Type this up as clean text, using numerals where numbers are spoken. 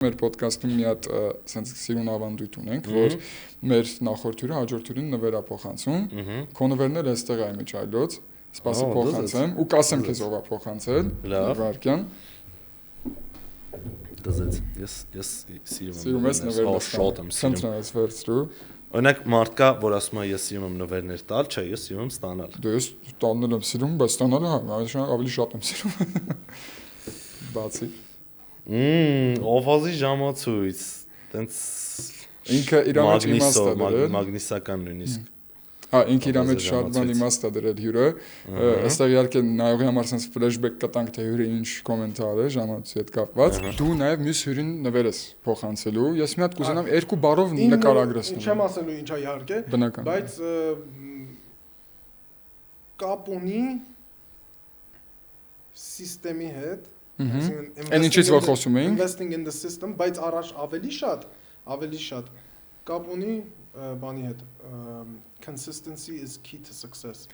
Մեր podcast-ում մի հատ sense սիրուն ավանդույթ ունենք, որ մեր նախորդ հյուրը հաջորդ հյուրին նվեր է փոխանցում։ Քո նվերն էլ էստեղ է միջայլոց, սպասի փոխանցեմ ու կասեմ քեզ ով է փոխանցել։ Վարքյան։ Դզեց։ Ես սիրում եմ նվերներ շատ եմ սիրում։ Ցենտրալից վերցրու։ Օրինակ մարդ կա, որ ասում է ես սիրում եմ նվերներ տալ, չէ, ես սիրում եմ ստանալ։ Դու ես տալն եմ սիրում, բայց ստանալը ավելի շատ եմ սիրում։ Բացի Օվազի ժամացույց, տենց ինքը իր մեջ իմաստ է դրել, մագնիսական նույնիսկ։ Հա, ինքը իր մեջ շատ բան իմաստ է դրել հյուրը։ Այստեղ իհարկե նայողի համար sense flashback կտանք թե հյուրը ինչ կոմենտար է ժամացույցի հետ կապված։ Դու նաև մյուս հյուրին նվեր ես փոխանցելու։ Ես մի հատ կուզենամ երկու բառով նկարագրես։ Չեմ ասելու ինչա իհարկե, բայց կապ ունի սիստեմի հետ։ Այն ինչից որ խոսում էինք investing in the system, բայց առաջ ավելի շատ կապ ունի բանի հետ consistency is key to success։